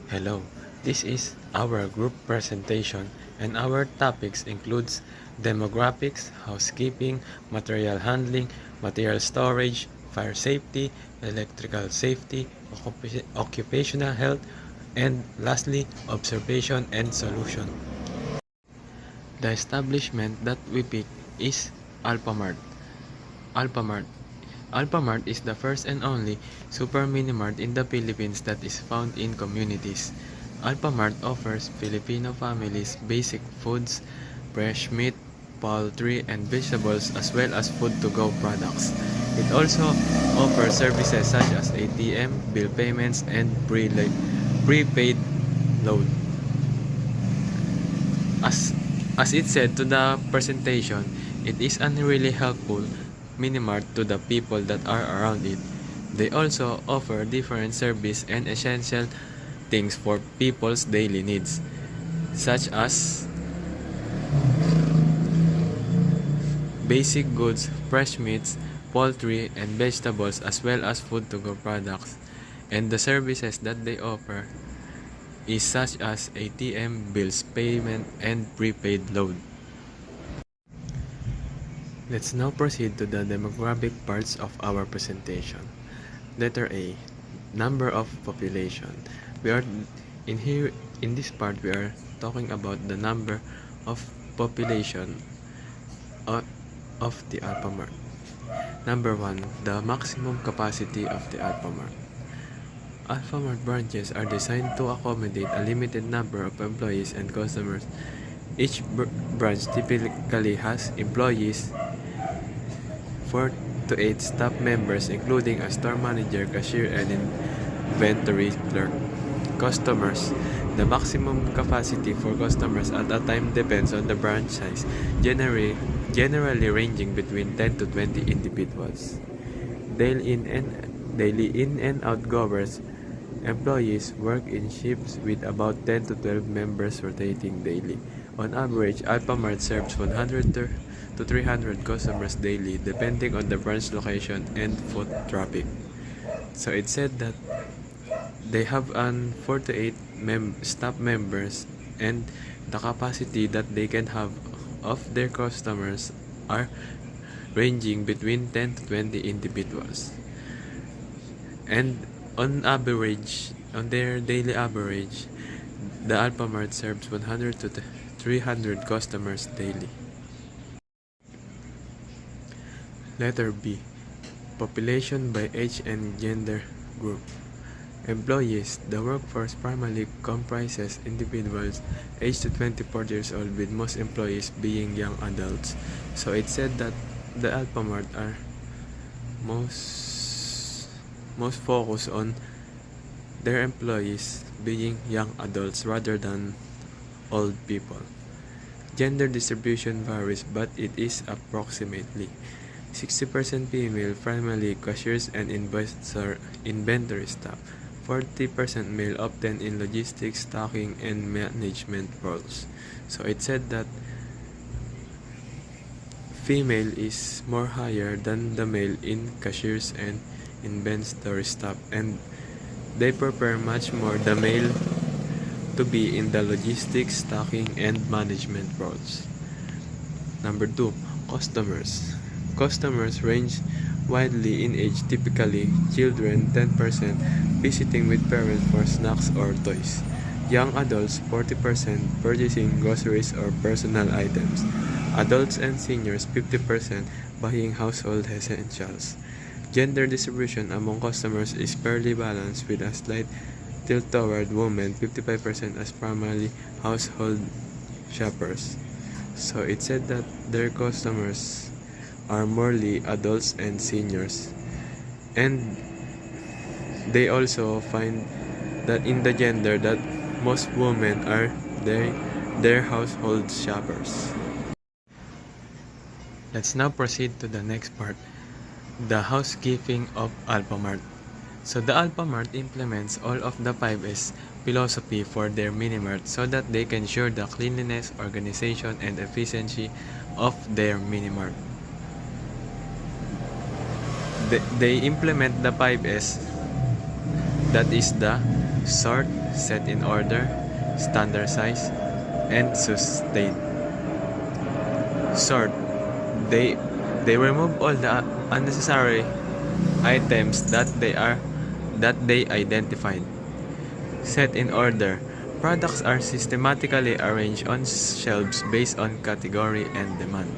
Hello, this is our group presentation and our topics includes demographics, housekeeping, material handling, material storage, fire safety, electrical safety, occupational health, and lastly, observation and solution. The establishment that we pick is Alfamart. Alfamart. Alfamart is the first and only super mini mart in the Philippines that is found in communities. Alfamart offers Filipino families basic foods, fresh meat, poultry, and vegetables as well as food-to-go products. It also offers services such as ATM, bill payments, and prepaid loan. As it said to the presentation, it is a really helpful mini-mart to the people that are around it. They also offer different service and essential things for people's daily needs, such as basic goods, fresh meats, poultry, and vegetables, as well as food-to-go products. And the services that they offer is such as ATM, bills payment, and prepaid loan. Let's now proceed to the demographic parts of our presentation. Letter A, number of population. We are in this part we are talking about the number of population of the Alfamart. Number 1, the maximum capacity of the Alfamart. Alfamart branches are designed to accommodate a limited number of employees and customers. Each branch typically has employees 4 to 8 staff members including a store manager, cashier, and inventory clerk. Customers. The maximum capacity for customers at a time depends on the branch size, generally ranging between 10 to 20 individuals. Daily in and out goers. Employees work in shifts with about 10 to 12 members rotating daily. On average, Alfamart serves 100 to 300 customers daily depending on the branch location and foot traffic. So it said that they have 4 to 8 staff members, and the capacity that they can have of their customers are ranging between 10 to 20 individuals. And on average, on their daily average, the Alfamart serves 100 to 300 customers daily. Letter B, population by age and gender group. Employees. The workforce primarily comprises individuals aged to 24 years old, with most employees being young adults. So it said that the Alfamart are most focused on their employees being young adults rather than old people. Gender distribution varies, but it is approximately 60% female, primarily cashiers and inventory staff. 40% male, often in logistics, stocking, and management roles. So it said that female is more higher than the male in cashiers and inventory staff, and they prefer much more the male to be in the logistics, stocking, and management roles. Number 2, customers. Customers range widely in age, typically children 10% visiting with parents for snacks or toys. Young adults 40% purchasing groceries or personal items. Adults and seniors 50% buying household essentials. Gender distribution among customers is fairly balanced, with a slight tilt toward women, 55% as primarily household shoppers. So it said that their customers are morely adults and seniors. And they also find that in the gender that most women are their household shoppers. Let's now proceed to the next part, the housekeeping of Alfamart. So the Alfamart implements all of the 5S philosophy for their mini-mart so that they can ensure the cleanliness, organization, and efficiency of their mini-mart. They implement the 5S, that is the sort, set in order, standardize, and sustain. Sort. They they remove all the unnecessary items that they identified. Set in order. Products are systematically arranged on shelves based on category and demand.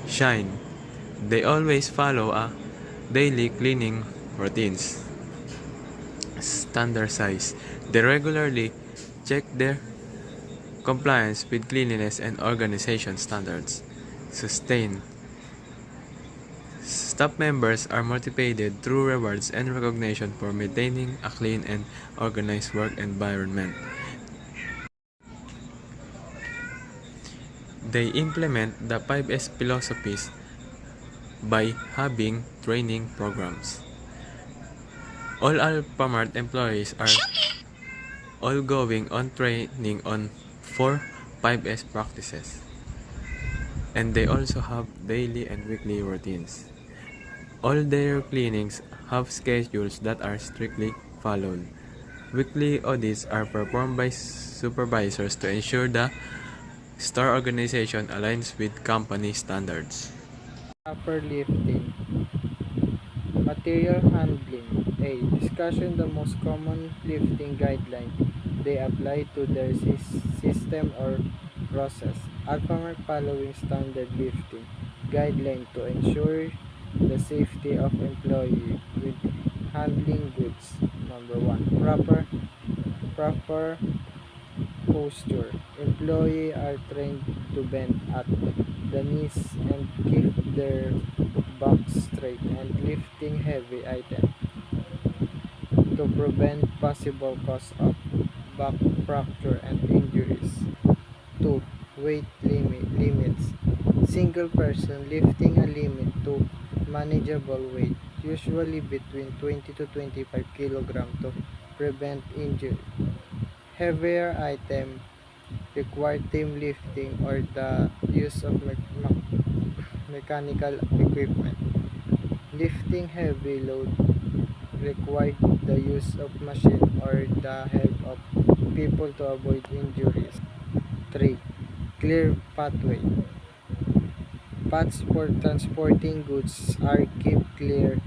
Shine. They always follow a daily cleaning routines. Standardize. They regularly check their compliance with cleanliness and organization standards. Sustain. Staff members are motivated through rewards and recognition for maintaining a clean and organized work environment. They implement the 5S philosophies by having training programs. All Alfamart employees are all going on training on 4 5S practices. And they also have daily and weekly routines. All their cleanings have schedules that are strictly followed. Weekly audits are performed by supervisors to ensure the store organization aligns with company standards. Upper lifting. Material handling. A. Discussion the most common lifting guideline they apply to their system or process. Alfamart following standard lifting guideline to ensure the safety of employee with handling goods. Number 1. Proper posture. Employees are trained to bend at the knees and keep their backs straight and lifting heavy items to prevent possible cause of back fracture and injuries. 2. Weight limits. Single person lifting a limit to manageable weight, usually between 20 to 25 kg to prevent injury. Heavier item require team lifting or the use of mechanical equipment. Lifting heavy load required the use of machine or the help of people to avoid injuries. 3. Clear pathway. Paths for transporting goods are kept clear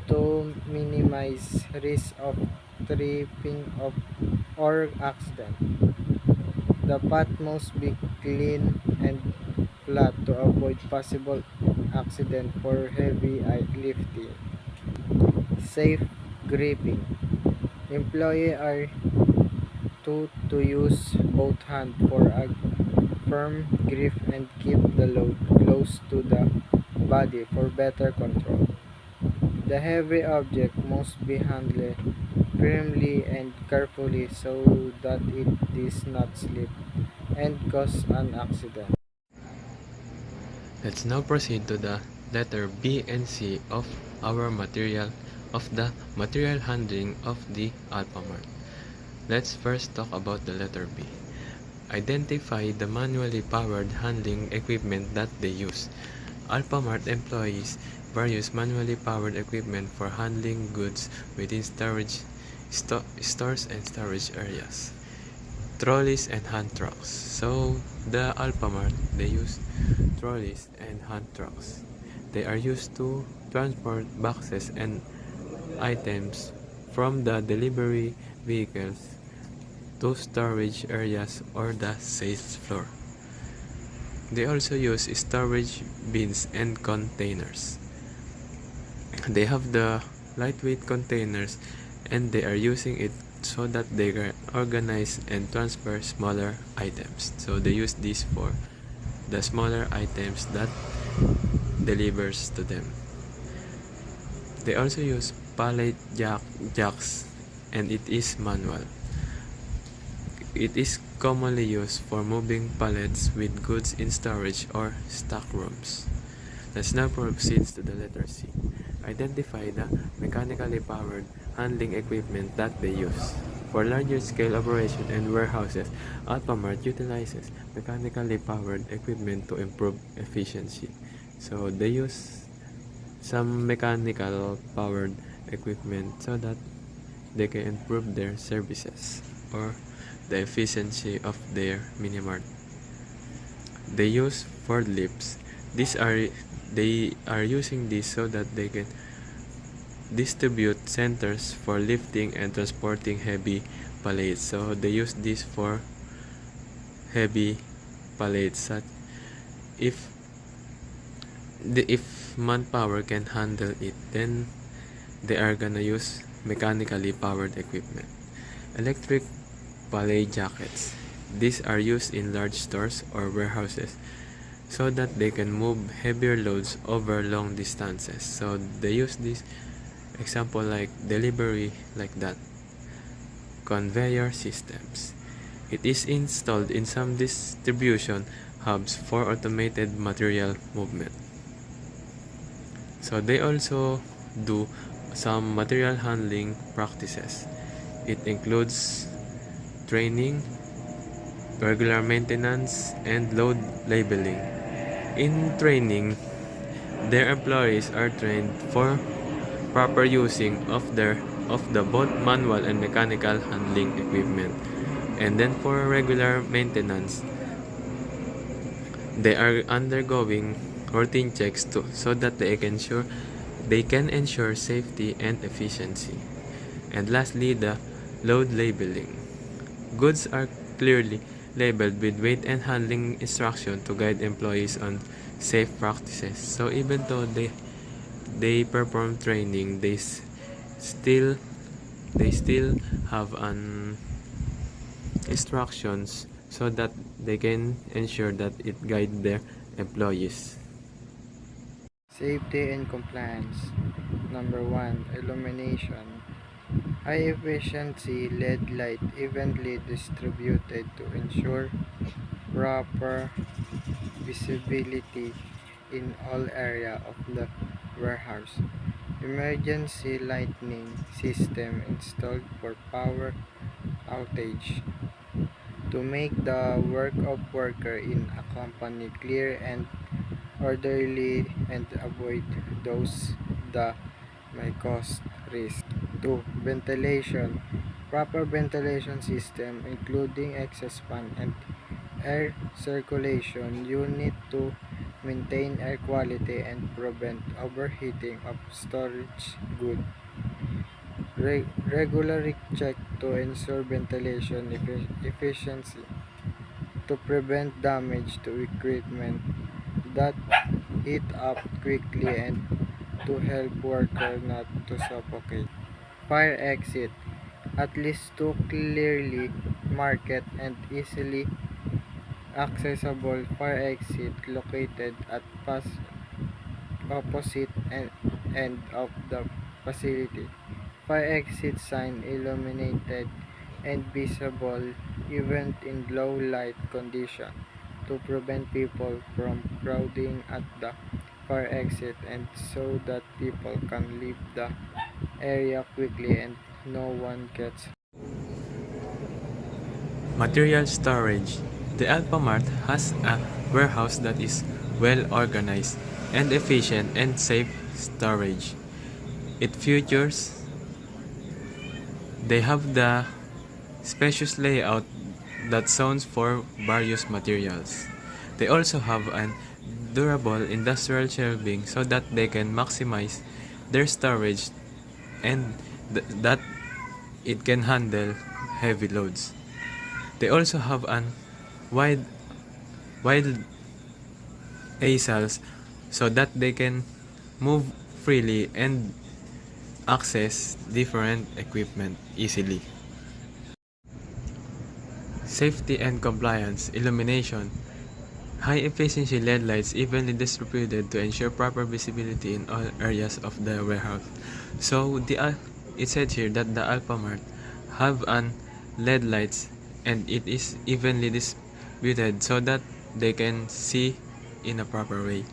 to minimize risk of tripping or accident. The path must be clean and flat to avoid possible accident for heavy lifting. Safe gripping. Employees are to use both hands for a firm grip and keep the load close to the body for better control. The heavy object must be handled firmly and carefully so that it does not slip and cause an accident. Let's now proceed to the letter B and C of the material handling of the Alfamart. Let's first talk about the letter B. Identify the manually powered handling equipment that they use. Alfamart employees various manually powered equipment for handling goods within stores and storage areas. Trolleys and hand trucks. So the Alfamart, they use trolleys and hand trucks. They are used to transport boxes and items from the delivery vehicles to storage areas or the sales floor. They also use storage bins and containers. They have the lightweight containers and they are using it so that they can organize and transfer smaller items. So they use this for the smaller items that delivers to them. They also use pallet jacks and it is manual. It is commonly used for moving pallets with goods in storage or stock rooms. Let's now proceed to the letter C. Identify the mechanically powered handling equipment that they use. For larger scale operation and warehouses, Alfamart utilizes mechanically powered equipment to improve efficiency. So they use some mechanical powered equipment so that they can improve their services or the efficiency of their mini mart. They use forklifts. These are they are using this so that they can distribute centers for lifting and transporting heavy pallets. So they use this for heavy pallets. If if manpower can handle it, then they are gonna use mechanically powered equipment. Electric pallet jackets. These are used in large stores or warehouses so that they can move heavier loads over long distances. So they use this example like delivery like that. Conveyor systems. It is installed in some distribution hubs for automated material movement. So they also do some material handling practices. It includes training, regular maintenance, and load labeling. In training, their employees are trained for proper using of the both manual and mechanical handling equipment. And then for regular maintenance, they are undergoing routine checks too, so that they can ensure safety and efficiency. And lastly, the load labeling. Goods are clearly labeled with weight and handling instruction to guide employees on safe practices. So even though they perform training, still they still have an instructions so that they can ensure that it guide their employees. Safety and compliance. Number 1. Illumination. High efficiency LED light evenly distributed to ensure proper visibility in all area of the warehouse. Emergency lighting system installed for power outage to make the work of worker in a company clear and orderly and avoid those that may cause risk. 2. Ventilation. Proper ventilation system including exhaust fan and air circulation unit to maintain air quality and prevent overheating of storage goods. Regularly check to ensure ventilation efficiency to prevent damage to equipment that heat up quickly and to help worker not to suffocate. Fire exit. At least two clearly marked and easily accessible fire exit located at opposite end of the facility. Fire exit sign illuminated and visible even in low light condition to prevent people from crowding at the fire exit and so that people can leave the area quickly and no one gets. Material storage. The Alfamart has a warehouse that is well organized and efficient and safe storage. It features they have the spacious layout that zones for various materials. They also have an durable industrial shelving so that they can maximize their storage and that it can handle heavy loads. They also have an wide wide aisles so that they can move freely and access different equipment easily. Safety and compliance, illumination, high efficiency LED lights evenly distributed to ensure proper visibility in all areas of the warehouse. So it said here that the Alfamart have an LED lights and it is evenly distributed so that they can see in a proper way.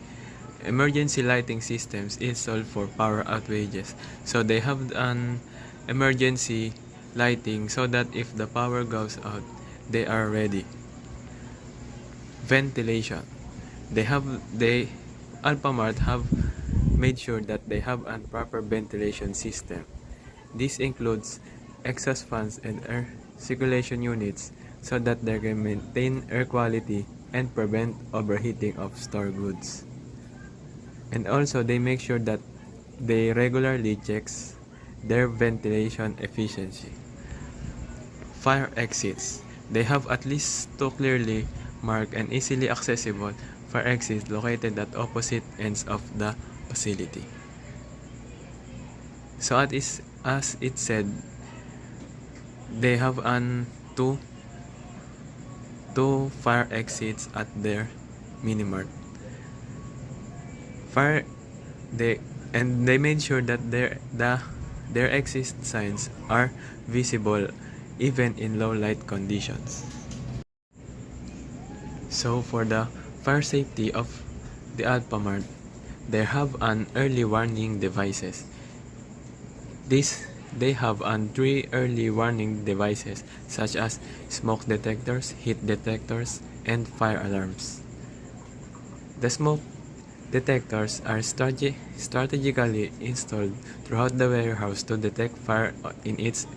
Emergency lighting systems installed for power outages. So they have an emergency lighting so that if the power goes out, they are ready. Ventilation. They Alfamart have made sure that they have a proper ventilation system. This includes exhaust fans and air circulation units so that they can maintain air quality and prevent overheating of store goods. And also they make sure that they regularly checks their ventilation efficiency. Fire exits. They have at least two clearly marked and easily accessible fire exits located at opposite ends of the facility. So as it said, they have two fire exits at their minimart. They made sure that their exit signs are visible even in low light conditions. So for the fire safety of the Alfamart, they have an early warning devices. They have three early warning devices such as smoke detectors, heat detectors, and fire alarms. The smoke detectors are strategically installed throughout the warehouse to detect fire in its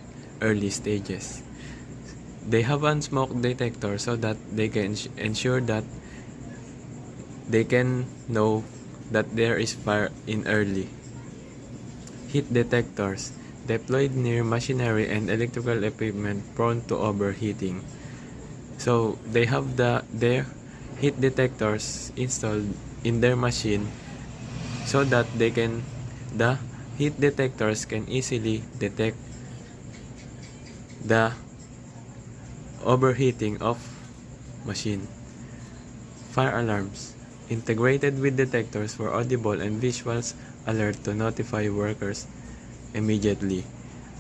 early stages. They have a smoke detector so that they can ensure that they can know that there is fire in early. Heat detectors deployed near machinery and electrical equipment prone to overheating. So they have their heat detectors installed in their machine so that the heat detectors can easily detect the overheating of machine. Fire alarms integrated with detectors for audible and visuals alert to notify workers immediately.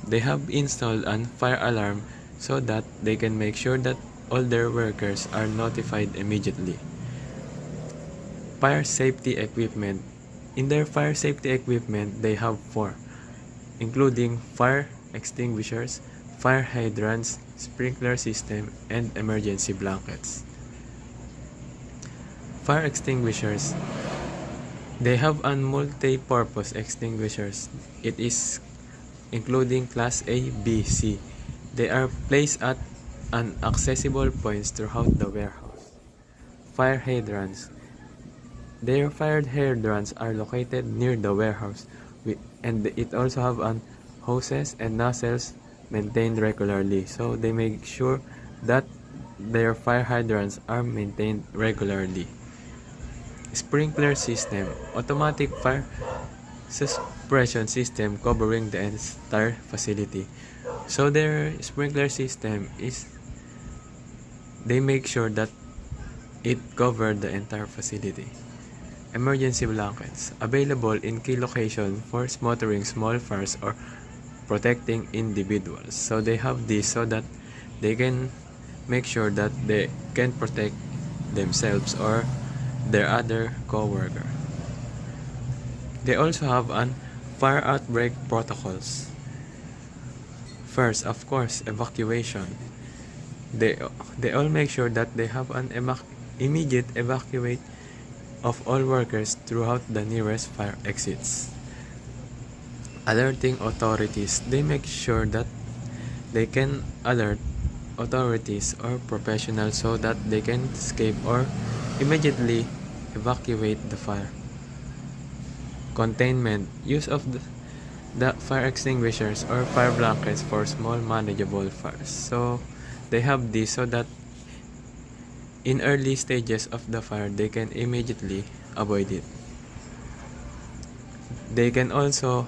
They have installed a fire alarm so that they can make sure that all their workers are notified immediately. Fire safety equipment. In their fire safety equipment, they have four, including fire extinguishers, fire hydrants, sprinkler system, and emergency blankets. Fire extinguishers. They have a multi-purpose extinguishers. It is including class A, B, C. They are placed at accessible points throughout the warehouse. Fire hydrants. Their fire hydrants are located near the warehouse, and it also have hoses and nozzles maintained regularly. So they make sure that their fire hydrants are maintained regularly. Sprinkler system, automatic fire suppression system covering the entire facility. So their sprinkler system they make sure that it covered the entire facility. Emergency blankets, available in key locations for smothering small fires or protecting individuals. So they have this so that they can make sure that they can protect themselves or their other co-worker. They also have fire outbreak protocols. First, of course, evacuation. They all make sure that they have an immediate evacuate of all workers throughout the nearest fire exits. Alerting authorities. They make sure that they can alert authorities or professionals so that they can escape or immediately evacuate the fire. Containment. Use of the fire extinguishers or fire blankets for small manageable fires. So they have this so that in early stages of the fire they can immediately avoid it. They can also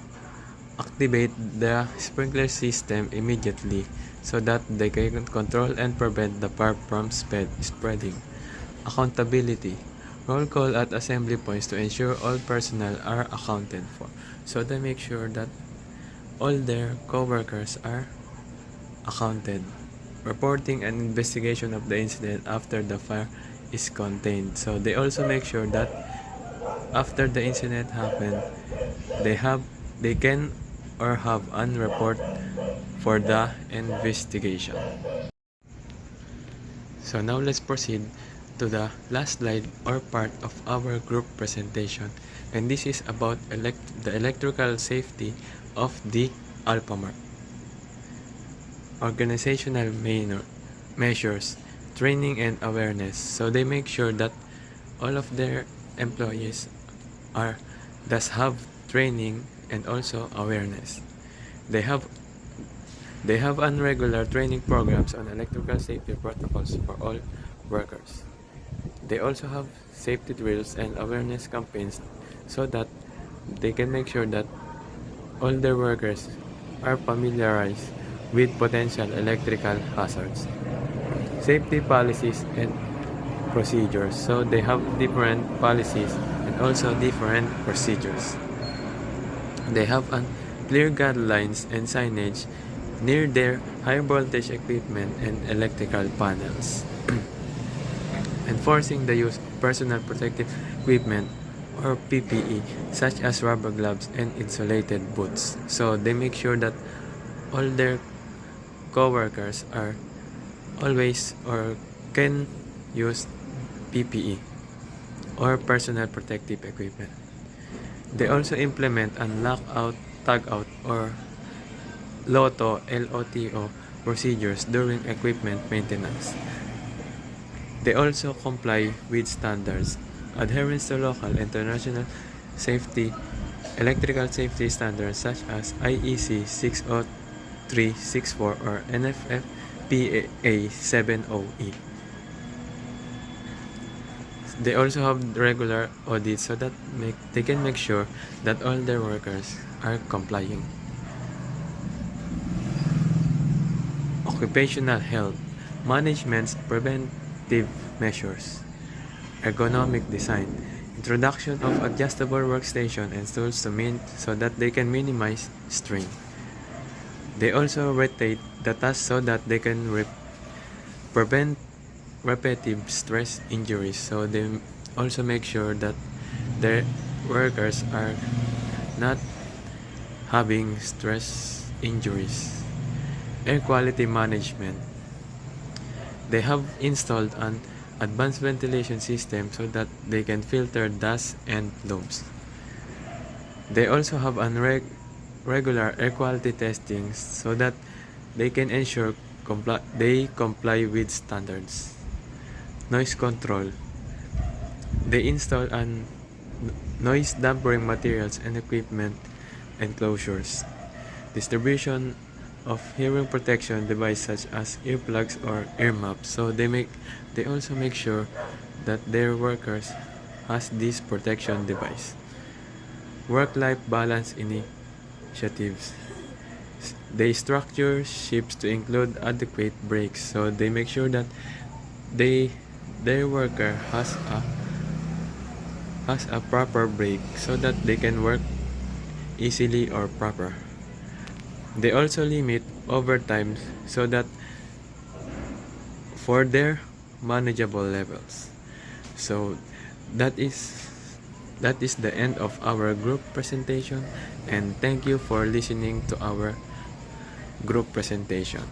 activate the sprinkler system immediately so that they can control and prevent the fire from spreading. Accountability. Roll call at assembly points to ensure all personnel are accounted for. So they make sure that all their co-workers are accounted. Reporting and investigation of the incident after the fire is contained. So they also make sure that after the incident happened, they can or have an report for the investigation. So now let's proceed to the last slide or part of our group presentation, and this is about the electrical safety of the Alfamart. organizational measures, training and awareness. So they make sure that all of their employees are does have training and also awareness. They have they have regular training programs on electrical safety protocols for all workers. They also have safety drills and awareness campaigns so that they can make sure that all their workers are familiarized with potential electrical hazards. Safety policies and procedures. So they have different policies and also different procedures. They have clear guidelines and signage near their high voltage equipment and electrical panels. Enforcing the use of personal protective equipment or PPE such as rubber gloves and insulated boots. So they make sure that all their co-workers are always or can use PPE or personal protective equipment. They also implement an lockout, tagout or LOTO procedures during equipment maintenance. They also comply with standards, adherence to local international safety, electrical safety standards such as IEC 60364 or NFFPA 70E. They also have regular audits so that they can make sure that all their workers are complying. Occupational health, management's preventive measures, ergonomic design, introduction of adjustable workstation and stools so that they can minimize strain. They also rotate the tasks so that they can prevent repetitive stress injuries. So they also make sure that their workers are not having stress injuries. Air quality management. They have installed an advanced ventilation system so that they can filter dust and fumes. They also have regular air quality testing so that they can ensure they comply with standards. Noise control. They install noise dampening materials and equipment enclosures. Distribution of hearing protection devices such as earplugs or ear muffs. So they also make sure that their workers has this protection device. Work-life balance initiatives. They structure shifts to include adequate breaks. So they make sure that their worker has a proper break so that they can work easily or proper. They also limit overtime so that for their manageable levels. So that is the end of our group presentation, and thank you for listening to our group presentation.